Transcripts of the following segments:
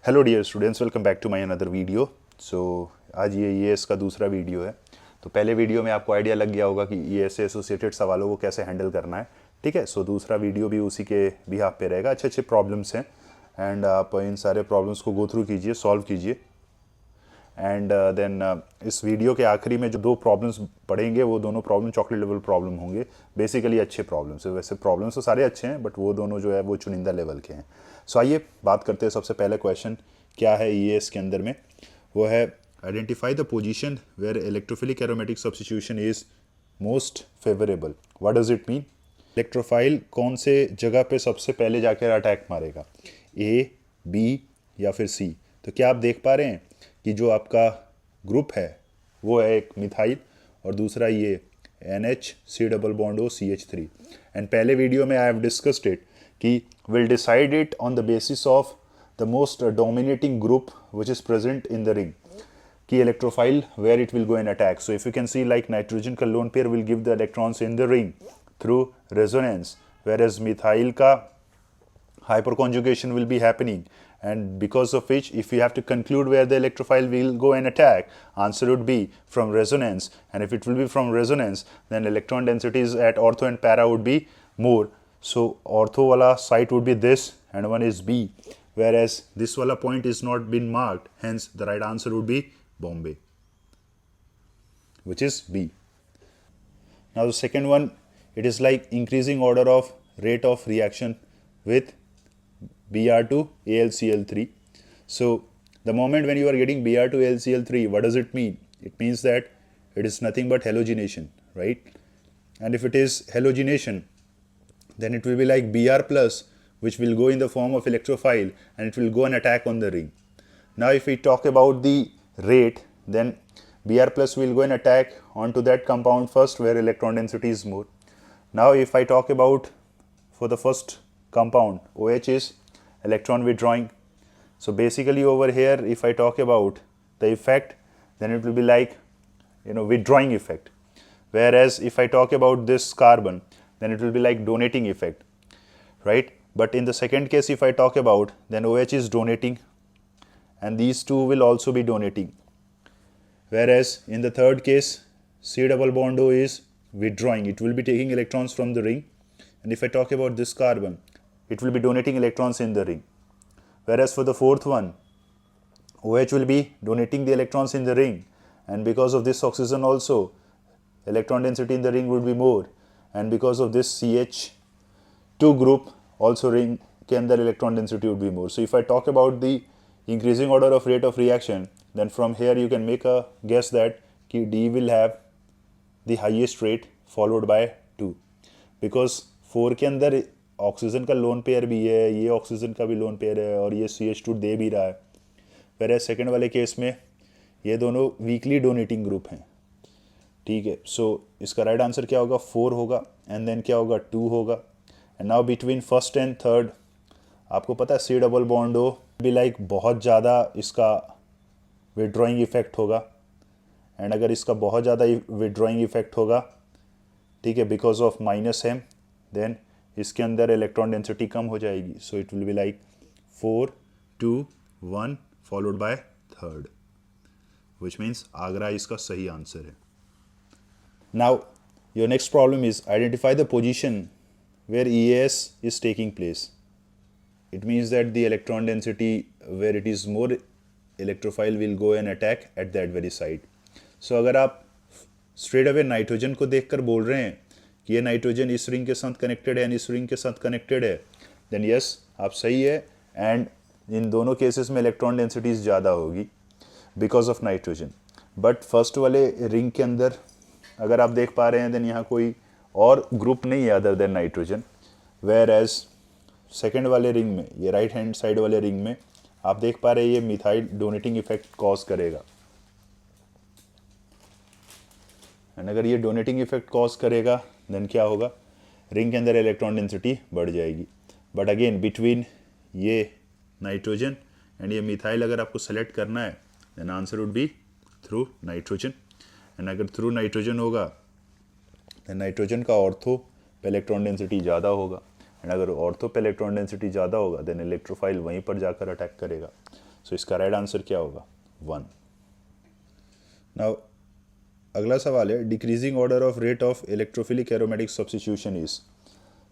Hello dear students, welcome back to my another video. आज ये EAS का दूसरा वीडियो है। तो पहले वीडियो में आपको आइडिया लग गया होगा कि ईएएस से एसोसिएटेड सवालों को कैसे हैंडल करना है। ठीक है, दूसरा वीडियो भी उसी के बिहाफ पे रहेगा। अच्छे अच्छे प्रॉब्लम्स हैं एंड आप इन सारे प्रॉब्लम्स को गो थ्रू कीजिए, सॉल्व कीजिए एंड देन इस वीडियो के आखिरी में जो दो प्रॉब्लम्स पढ़ेंगे वो दोनों प्रॉब्लम चॉकलेट लेवल प्रॉब्लम होंगे। बेसिकली अच्छे प्रॉब्लम्स है, वैसे प्रॉब्लम्स तो सारे अच्छे हैं बट वो दोनों जो है वो चुनिंदा लेवल के हैं। आइए बात करते हैं। सबसे पहले क्वेश्चन क्या है ईएएस के अंदर में, वो है identify the position where electrophilic aromatic substitution is most favourable. What does it mean? Electrophile कौन से जगह पे सबसे पहले जाकर अटैक मारेगा, ए, बी या फिर सी? तो क्या आप देख पा रहे हैं कि जो आपका ग्रुप है वो है एक मिथाइल और दूसरा ये NH3CH3। एंड पहले वीडियो में आई हैव डिस्कस्ड इट कि will decide it on the basis of the most dominating group which is present in the ring कि electrophile where it will go in attack. So if you can see like nitrogen का lone pair will give the electrons in the ring through resonance, whereas methyl का hyperconjugation will be happening, and because of which if you have to conclude where the electrophile will go and attack, answer would be from resonance. And if it will be from resonance, then electron densities at ortho and para would be more. So ortho wala site would be this and one is B, whereas this wala point is not been marked, hence the right answer would be Bombay, which is B. Now the second one, it is like increasing order of rate of reaction with Br2 AlCl3. So the moment when you are getting Br2 AlCl3, what does it mean? It means that it is nothing but halogenation, right? And if it is halogenation, then it will be like Br plus, which will go in the form of electrophile and it will go and attack on the ring. Now if we talk about the rate, then Br plus will go and attack onto that compound first where electron density is more. Now if I talk about for the first compound, OH is electron withdrawing. So basically over here if I talk about the effect, then it will be like withdrawing effect, whereas if I talk about this carbon, then it will be like donating effect, right? But in the second case if I talk about, then OH is donating and these two will also be donating, whereas in the third case C double bond O is withdrawing, it will be taking electrons from the ring. And if I talk about this carbon, it will be donating electrons in the ring, whereas for the fourth one OH will be donating the electrons in the ring, and because of this oxygen also electron density in the ring would be more, and because of this CH2 group also ring के अंदर electron density would be more. So if I talk about the increasing order of rate of reaction, then from here you can make a guess that कि D will have the highest rate followed by 2, because 4 के अंदर oxygen का lone pair भी है, ये oxygen का भी lone pair है और ये CH2 दे भी रहा है, whereas सेकेंड वाले केस में ये दोनों वीकली डोनेटिंग ग्रुप हैं। ठीक है, सो इसका राइट आंसर क्या होगा? 4 होगा एंड देन क्या होगा? 2 होगा। And now between first and third आपको पता है C डबल बॉन्ड O भी लाइक बहुत ज़्यादा इसका विड्रॉइंग इफेक्ट होगा, एंड अगर इसका बहुत ज़्यादा विड्रॉइंग इफेक्ट होगा, ठीक है, बिकॉज ऑफ -M, देन इसके अंदर इलेक्ट्रॉन डेंसिटी कम हो जाएगी। So it will be like 4, 2, 1 followed by third, which means आगरा इसका सही आंसर है। Now your next problem is identify the position where EAS is taking place. It means that the electron density where it is more, electrophile will go and attack at that very side. So अगर आप straight away nitrogen को देखकर बोल रहे हैं कि ये nitrogen इस रिंग के साथ कनेक्टेड है, इस रिंग के साथ कनेक्टेड है, देन यस आप सही है। एंड इन दोनों केसेस में इलेक्ट्रॉन डेंसिटीज ज़्यादा होगी because of nitrogen. But first वाले रिंग के अंदर अगर आप देख पा रहे हैं, देन यहाँ कोई और ग्रुप नहीं है other than nitrogen, whereas second वाले रिंग में, ये राइट हैंड साइड वाले रिंग में आप देख पा रहे हैं ये मिथाइल डोनेटिंग इफेक्ट कॉज करेगा, एंड अगर ये डोनेटिंग इफेक्ट कॉज करेगा देन क्या होगा? रिंग के अंदर इलेक्ट्रॉन डेंसिटी बढ़ जाएगी। बट अगेन बिटवीन ये नाइट्रोजन एंड ये मिथाइल अगर आपको सेलेक्ट करना है, then answer would be through nitrogen. And अगर थ्रू नाइट्रोजन होगा, देन नाइट्रोजन का ऑर्थो पे इलेक्ट्रॉन डेंसिटी ज़्यादा होगा, एंड अगर ऑर्थो पे इलेक्ट्रॉन डेंसिटी ज़्यादा होगा, देन इलेक्ट्रोफाइल वहीं पर जाकर अटैक करेगा। सो इसका राइट आंसर क्या होगा? 1। नाउ अगला सवाल है decreasing order of rate of electrophilic aromatic substitution is.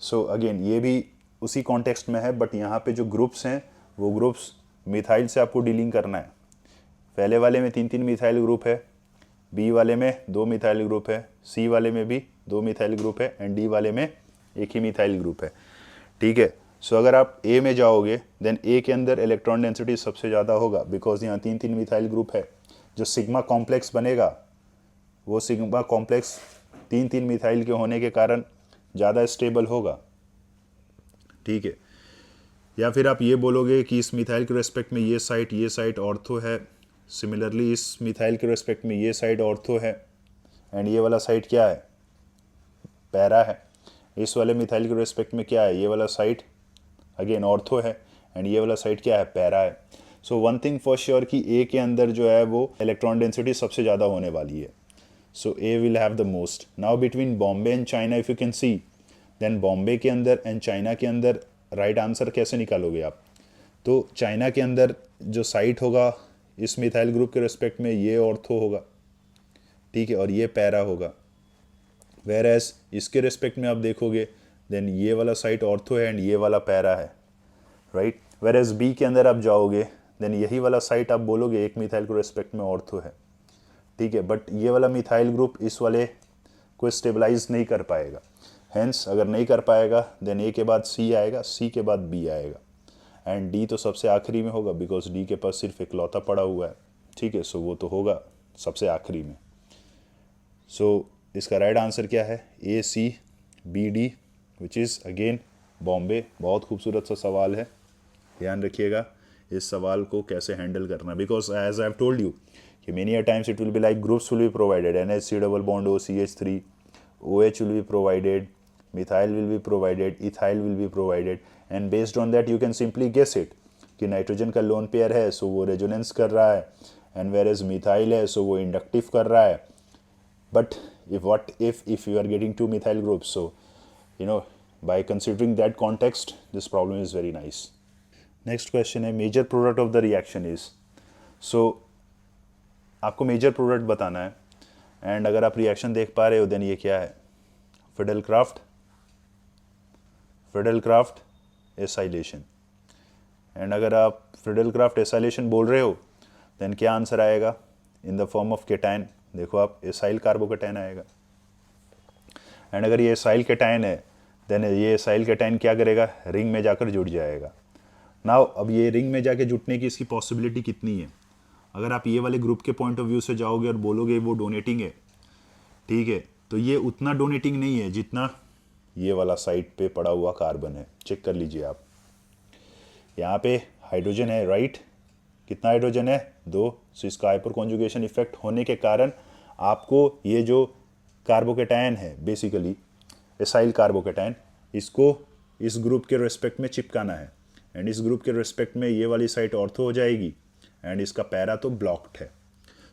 So again ये भी उसी कॉन्टेक्स्ट में है, बट यहाँ पे जो ग्रुप्स हैं वो ग्रुप्स मिथाइल से आपको डीलिंग करना है। पहले वाले में 3 मिथाइल ग्रुप है, बी वाले में 2 मिथाइल ग्रुप है, सी वाले में भी 2 मिथाइल ग्रुप है एंड डी वाले में एक ही मिथाइल ग्रुप है। ठीक है, सो अगर आप ए में जाओगे देन ए के अंदर इलेक्ट्रॉन डेंसिटी सबसे ज़्यादा होगा बिकॉज यहाँ 3 मिथाइल ग्रुप है। जो सिग्मा कॉम्प्लेक्स बनेगा वो सिग्मा कॉम्प्लेक्स 3 मिथाइल के होने के कारण ज़्यादा स्टेबल होगा। ठीक है, या फिर आप ये बोलोगे कि इस मिथाइल के रेस्पेक्ट में ये साइट ऑर्थो है, सिमिलरली इस मिथाइल के रेस्पेक्ट में ये साइड ऑर्थो है एंड ये वाला साइड क्या है? पैरा है। इस वाले मिथाइल के रेस्पेक्ट में क्या है? ये वाला साइड अगेन ऑर्थो है एंड ये वाला साइड क्या है? पैरा है। So one thing for sure कि ए के अंदर जो है वो इलेक्ट्रॉन डेंसिटी सबसे ज़्यादा होने वाली है। So A will have the most. Now between Bombay and China if you can see, then Bombay के अंदर एंड चाइना के अंदर राइट आंसर कैसे निकालोगे आप? तो चाइना के अंदर जो साइट होगा इस मिथाइल ग्रुप के रिस्पेक्ट में ये ऑर्थो होगा, ठीक है, और ये पैरा होगा। वेर एज इसके रिस्पेक्ट में आप देखोगे देन ये वाला साइट ऑर्थो है एंड ये वाला पैरा है, राइट। वेर एज बी के अंदर आप जाओगे देन यही वाला साइट आप बोलोगे एक मिथाइल के रिस्पेक्ट में ऑर्थो है, ठीक है, बट ये वाला मिथाइल ग्रुप इस वाले को स्टेबलाइज नहीं कर पाएगा। हेंस अगर नहीं कर पाएगा देन ए के बाद सी आएगा, सी के बाद बी आएगा एंड डी तो सबसे आखिरी में होगा बिकॉज डी के पास सिर्फ इकलौता पड़ा हुआ है, ठीक है, सो वो तो होगा सबसे आखिरी में। सो इसका राइट आंसर क्या है? A C B D which is again Bombay. बहुत खूबसूरत सा सवाल है, ध्यान रखिएगा इस सवाल को कैसे हैंडल करना, because as I have told you कि many a times it will be like groups will be provided, NH3 double bond OCH3, OH will be provided, methyl will be provided, ethyl will be provided and based on that you can simply guess it कि nitrogen का lone pair है सो वो resonance कर रहा है and where as methyl है सो वो inductive कर रहा है। But if you are getting 2 methyl groups, so by considering that context this problem is very nice. Next question है major product of the reaction is. So आपको major product बताना है and अगर आप रिएक्शन देख पा रहे हो देन ये क्या है? फिडेलक्राफ्ट एसाइलेशन। एंड अगर आप फिडेलक्राफ्ट एसाइलेशन बोल रहे हो देन क्या आंसर आएगा? In the form of cation. देखो आप एसाइल कार्बोकेटाइन आएगा एंड अगर ये एसाइल केटाइन है देन ये एसाइल केटाइन क्या करेगा? रिंग में जाकर जुड़ जाएगा। नाउ अब ये रिंग में जाके जुटने की इसकी पॉसिबिलिटी कितनी है? अगर आप ये वाले ग्रुप के पॉइंट ऑफ व्यू से जाओगे और बोलोगे वो डोनेटिंग है, ठीक है, तो ये उतना डोनेटिंग नहीं है जितना ये वाला साइड पे पड़ा हुआ कार्बन है। चेक कर लीजिए आप, यहाँ पे हाइड्रोजन है, राइट, कितना हाइड्रोजन है? 2। सो इसका हाइपर कॉन्जुगेशन इफेक्ट होने के कारण आपको ये जो कार्बोकेटाइन है बेसिकली एसाइल कार्बोकेटाइन, इसको इस ग्रुप के रेस्पेक्ट में चिपकाना है एंड इस ग्रुप के रेस्पेक्ट में ये वाली साइट ऑर्थो हो जाएगी एंड इसका पैरा तो ब्लॉक्ड है।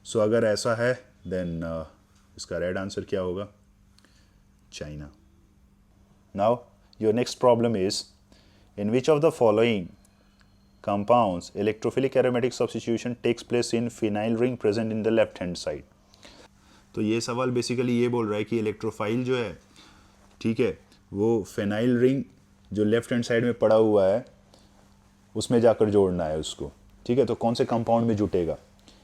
सो अगर ऐसा है देन इसका राइट आंसर क्या होगा? China. Now your next problem is in which of the following compounds electrophilic aromatic substitution takes place in phenyl ring present in the left hand side। तो ये सवाल बेसिकली ये बोल रहा है कि इलेक्ट्रोफाइल जो है, ठीक है, वो फेनाइल रिंग जो लेफ्ट हैंड साइड में पड़ा हुआ है उसमें जाकर जोड़ना है उसको, ठीक है, तो कौन से कंपाउंड में जुटेगा?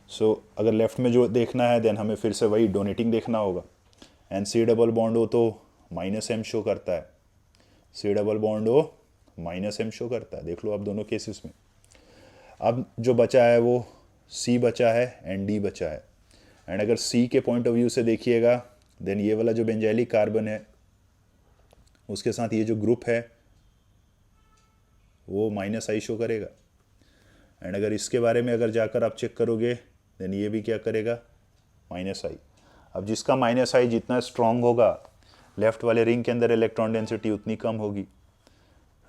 सो अगर लेफ्ट में जो देखना है देन हमें फिर से वही डोनेटिंग देखना होगा and C double bond O तो -M शो करता है, C double bond O -M show करता है, देख लो आप दोनों केसेस में। अब जो बचा है वो C बचा है एंड D बचा है एंड अगर C के पॉइंट ऑफ व्यू से देखिएगा देन ये वाला जो बेंजाइलिक कार्बन है उसके साथ ये जो ग्रुप है वो -I शो करेगा एंड अगर इसके बारे में अगर जाकर आप चेक करोगे देन ये भी क्या करेगा? -I। अब जिसका -I जितना स्ट्रॉन्ग होगा लेफ्ट वाले रिंग के अंदर इलेक्ट्रॉन डेंसिटी उतनी कम होगी,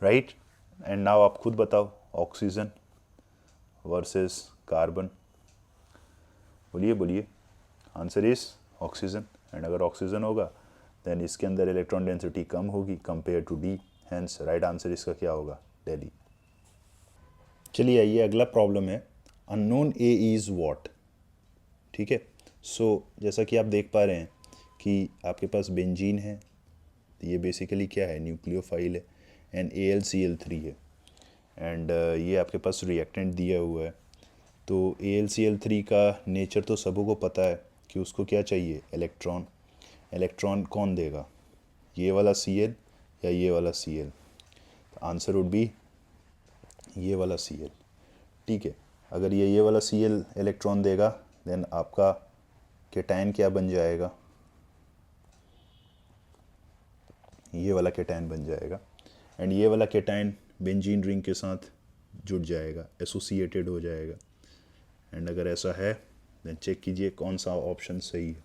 राइट। एंड नाउ आप खुद बताओ ऑक्सीजन वर्सेस कार्बन, बोलिए आंसर इज ऑक्सीजन एंड अगर ऑक्सीजन होगा देन इसके अंदर इलेक्ट्रॉन डेंसिटी कम होगी compare to D, hence right answer इसका क्या होगा? दिल्ली। चलिए आइए अगला प्रॉब्लम है अननोन ए इज़ वॉट, ठीक है। सो जैसा कि आप देख पा रहे हैं कि आपके पास बेंजीन है, ये बेसिकली क्या है, न्यूक्लियोफाइल है, एंड AlCl3 है, एंड ये आपके पास रिएक्टेंट दिया हुआ है। तो AlCl3 का नेचर तो सबों को पता है कि उसको क्या चाहिए, इलेक्ट्रॉन। इलेक्ट्रॉन कौन देगा, ये वाला Cl या ये वाला Cl? आंसर वुड बी ये वाला Cl, ठीक है। अगर ये वाला Cl इलेक्ट्रॉन देगा देन आपका केटायन क्या बन जाएगा, ये वाला केटायन बन जाएगा, एंड ये वाला केटायन बेंजीन रिंग के साथ जुड़ जाएगा, एसोसिएटेड हो जाएगा। एंड अगर ऐसा है देन चेक कीजिए कौन सा ऑप्शन सही है।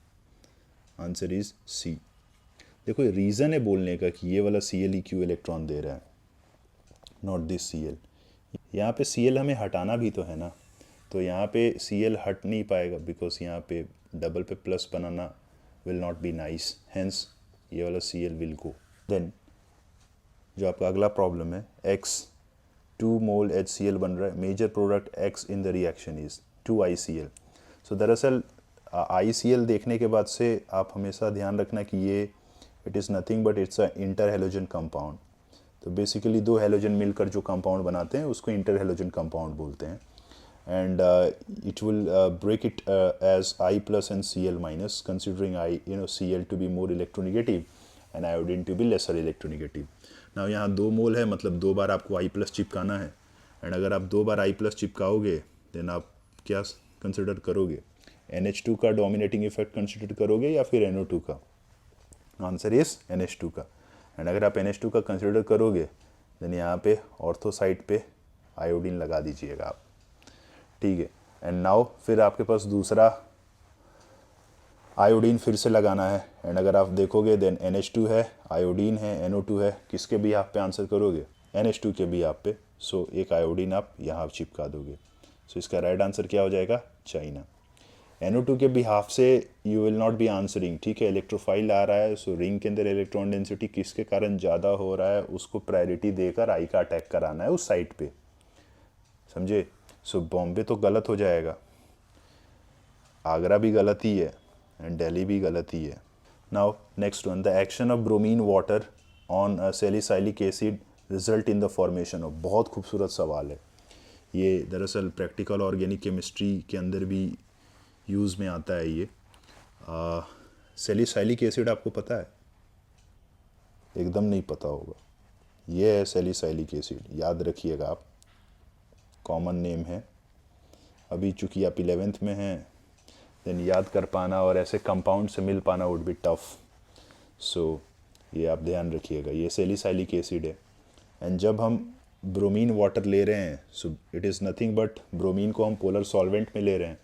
Answer is C. देखो रीज़न है बोलने का कि ये वाला Cl ही क्यों इलेक्ट्रॉन दे रहा है, नॉट दिस Cl। यहाँ पे Cl हमें हटाना भी तो है ना, तो यहाँ पे Cl हट नहीं पाएगा बिकॉज यहाँ पे डबल पे प्लस बनाना will not be nice, hence ये वाला Cl विल गो। देन जो आपका अगला प्रॉब्लम है, x 2 मोल HCl बन रहा है, major product x in the reaction is 2ICl। So दरअसल ICl देखने के बाद से आप हमेशा ध्यान रखना कि ये it is nothing but it's a inter halogen compound. तो बेसिकली दो हेलोजन मिलकर जो कंपाउंड बनाते हैं उसको इंटर हेलोजन कंपाउंड बोलते हैं, and it will break it as I plus and Cl minus, considering Cl to be more electronegative and iodine to be lesser electronegative. Now यहाँ 2 मोल है, मतलब 2 बार आपको I plus चिपकाना है, एंड अगर आप 2 बार I plus चिपकाओगे देन आप क्या कंसिडर करोगे, NH2 का डोमिनेटिंग इफेक्ट कंसिडर करोगे या फिर NO2 का? आंसर इज NH2 का। एंड अगर आप NH2 का कंसिडर करोगे देन यहाँ पे ऑर्थो साइड पे आयोडीन लगा दीजिएगा आप, ठीक है। एंड नाउ फिर आपके पास दूसरा आयोडीन फिर से लगाना है, एंड अगर आप देखोगे देन NH2 है, आयोडीन है, NO2 है, किसके भी आप पे आंसर करोगे, NH2 के भी आप पे। सो एक आयोडीन आप यहाँ चिपका दोगे। सो इसका राइट आंसर क्या हो जाएगा, चाइना। NO2 के बिहाफ से you will not be answering, ठीक है। इलेक्ट्रोफाइल आ रहा है, सो रिंग के अंदर इलेक्ट्रॉन डेंसिटी किसके कारण ज़्यादा हो रहा है उसको प्रायोरिटी देकर आई का अटैक कराना है उस साइट पे, समझे। सो बॉम्बे तो गलत हो जाएगा, आगरा भी गलत ही है, एंड दिल्ली भी गलत ही है। Now next one, the action of bromine water on salicylic acid result in the formation of. बहुत खूबसूरत सवाल है ये, दरअसल प्रैक्टिकल ऑर्गेनिक केमिस्ट्री के अंदर भी यूज़ में आता है ये। सैलिसाइलिक एसिड आपको पता है? एकदम नहीं पता होगा। ये है सैलिसाइलिक एसिड, याद रखिएगा आप, कॉमन नेम है। अभी चूँकि आप 11th में हैं देन याद कर पाना और ऐसे कंपाउंड से मिल पाना वुड बी टफ, सो ये आप ध्यान रखिएगा, ये सैलिसाइलिक एसिड है। एंड जब हम ब्रोमीन वाटर ले रहे हैं so it is nothing but bromine को हम पोलर सॉल्वेंट में ले रहे हैं,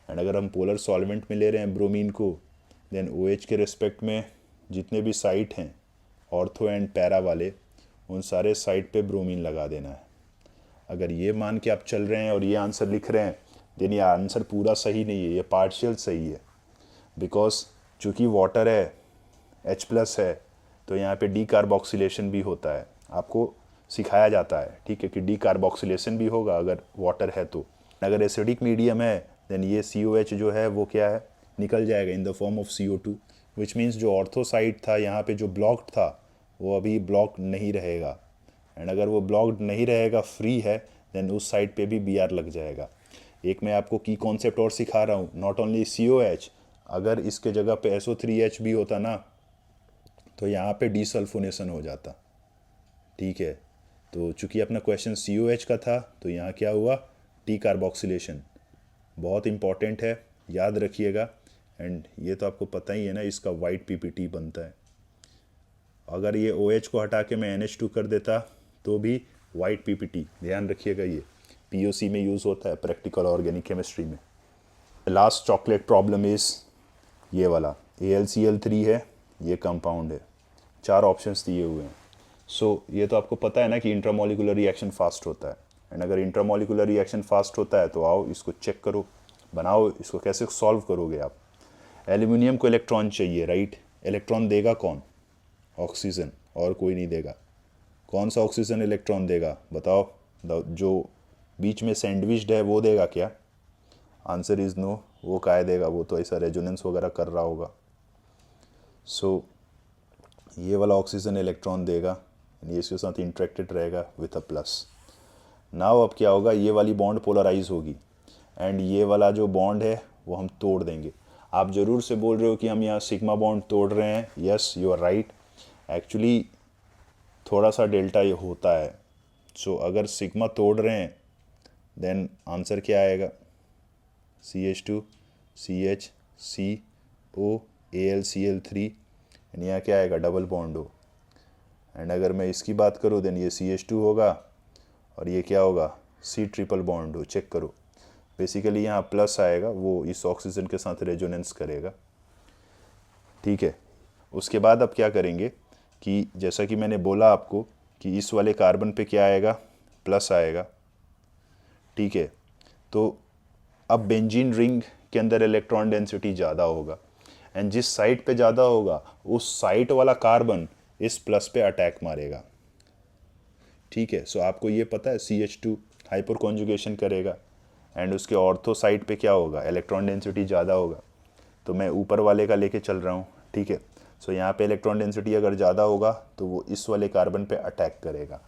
एंड अगर हम पोलर सॉल्वेंट में ले रहे हैं ब्रोमीन को देन OH के रिस्पेक्ट में जितने भी साइट हैं ऑर्थो एंड पैरा वाले, उन सारे साइट पे ब्रोमीन लगा देना है। अगर ये मान के आप चल रहे हैं और ये आंसर लिख रहे हैं देन ये आंसर पूरा सही नहीं है, ये पार्शियल सही है, बिकॉज चूँकि वाटर है, H+ है, तो यहाँ पे डीकार्बोक्सिलेशन भी होता है, आपको सिखाया जाता है, ठीक है, कि डीकार्बोक्सिलेशन भी होगा अगर वाटर है तो। अगर एसिडिक मीडियम है देन ये COH जो है वो क्या है, निकल जाएगा in the form of CO2, which means जो ऑर्थो साइड था यहाँ पे जो ब्लॉक्ड था वो अभी ब्लॉक नहीं रहेगा, एंड अगर वो ब्लॉक्ड नहीं रहेगा, फ्री है, देन उस साइड पे भी Br लग जाएगा। एक मैं आपको की कॉन्सेप्ट और सिखा रहा हूँ, नॉट ओनली COH, अगर इसके जगह पे SO3H भी होता ना तो यहाँ पे डीसल्फोनेशन हो जाता, ठीक है। तो चूँकि अपना क्वेश्चन COH का था तो यहाँ क्या हुआ, डीकार्बोक्सिलेशन। बहुत इंपॉर्टेंट है, याद रखिएगा। एंड ये तो आपको पता ही है ना, इसका वाइट PPT बनता है। अगर ये OH को हटा के मैं NH2 कर देता तो भी वाइट PPT, ध्यान रखिएगा, ये POC में यूज़ होता है प्रैक्टिकल ऑर्गेनिक केमिस्ट्री में। लास्ट चॉकलेट प्रॉब्लम इज़ ये वाला, AlCl3 है, ये कंपाउंड है, 4 ऑप्शंस दिए हुए हैं। सो ये तो आपको पता है ना कि इंट्रामोलिकुलर रिएक्शन फास्ट होता है, एंड अगर इंट्रामोलिकुलर रिएक्शन फास्ट होता है तो आओ इसको चेक करो, बनाओ इसको, कैसे सॉल्व करोगे आप। एल्यूमिनियम को इलेक्ट्रॉन चाहिए, राइट। इलेक्ट्रॉन देगा कौन, ऑक्सीजन, और कोई नहीं देगा। कौन सा ऑक्सीजन इलेक्ट्रॉन देगा बताओ, जो बीच में सैंडविच्ड है वो देगा क्या? Answer is no. वो काय देगा? वो तो ऐसा रेजोनेंस वगैरह कर रहा होगा। सो ये वाला ऑक्सीजन इलेक्ट्रॉन देगा, ये इसके साथ इंटरेक्टेड रहेगा विथ अ प्लस। नाउ अब क्या होगा, ये वाली बॉन्ड पोलराइज होगी एंड ये वाला जो बॉन्ड है वो हम तोड़ देंगे। आप ज़रूर से बोल रहे हो कि हम यहाँ सिग्मा बॉन्ड तोड़ रहे हैं। Yes, you are right. Actually थोड़ा सा डेल्टा ये होता है। सो अगर सिग्मा तोड़ रहे हैं देन आंसर क्या आएगा? CH2 CH CO AlCl3 and यहाँ क्या आएगा? डबल बॉन्ड हो। एंड अगर मैं इसकी बात करूँ देन ये CH2 होगा और ये क्या होगा? C ट्रिपल बॉन्ड हो। चेक करो, बेसिकली यहाँ प्लस आएगा, वो इस ऑक्सीजन के साथ रेजोनेंस करेगा। ठीक है, उसके बाद अब क्या करेंगे कि जैसा कि मैंने बोला आपको कि इस वाले कार्बन पे क्या आएगा? प्लस आएगा। ठीक है, तो अब बेंजीन रिंग के अंदर इलेक्ट्रॉन डेंसिटी ज़्यादा होगा एंड जिस साइट पे ज़्यादा होगा उस साइट वाला कार्बन इस प्लस पे अटैक मारेगा। ठीक है, सो आपको ये पता है CH2 हाइपर कॉन्जुगेशन करेगा एंड उसके ऑर्थो साइड पे क्या होगा? इलेक्ट्रॉन डेंसिटी ज़्यादा होगा। तो मैं ऊपर वाले का लेके चल रहा हूँ। ठीक है, सो यहाँ पे इलेक्ट्रॉन डेंसिटी अगर ज़्यादा होगा तो वो इस वाले कार्बन पे अटैक करेगा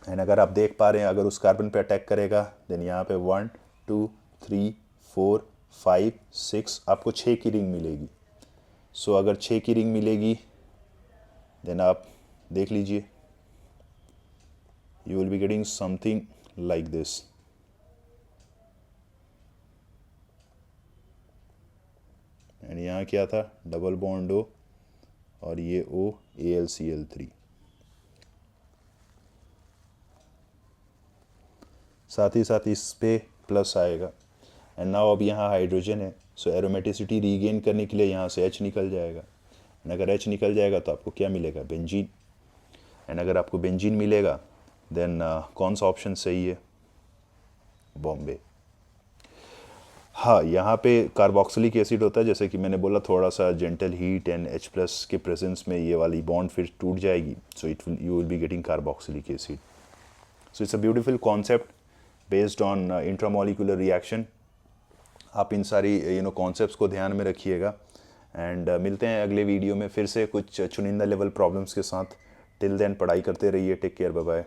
एंड अगर आप देख पा रहे हैं अगर उस कार्बन पे अटैक करेगा देन यहाँ पे 1 2 3 4 5 6 आपको 6 की रिंग मिलेगी। सो अगर 6 की रिंग मिलेगी देन आप देख लीजिए, you will be getting something like this. And यहाँ क्या था? डबल बॉन्ड O और ये O AlCl3। साथ ही साथ इस पे प्लस आएगा एंड नाउ अब यहाँ हाइड्रोजन है। सो एरोमेटिसिटी रीगेन करने के लिए यहाँ से H निकल जाएगा एंड अगर H निकल जाएगा तो आपको क्या मिलेगा? बेंजीन। एंड अगर आपको बेंजीन मिलेगा देन कौन सा ऑप्शन सही है? बॉम्बे। हाँ, यहाँ पे कार्बोक्सिलिक एसिड होता है, जैसे कि मैंने बोला थोड़ा सा जेंटल हीट एंड H+ के प्रेजेंस में ये वाली बॉन्ड फिर टूट जाएगी। So you will be getting carboxylic acid. So it's a beautiful concept based on intramolecular reaction. आप इन सारी कॉन्सेप्ट्स को ध्यान में रखिएगा एंड मिलते हैं अगले वीडियो में फिर से कुछ चुनिंदा लेवल प्रॉब्लम्स के साथ। टिल देन पढ़ाई करते रहिए। Take care, bye bye.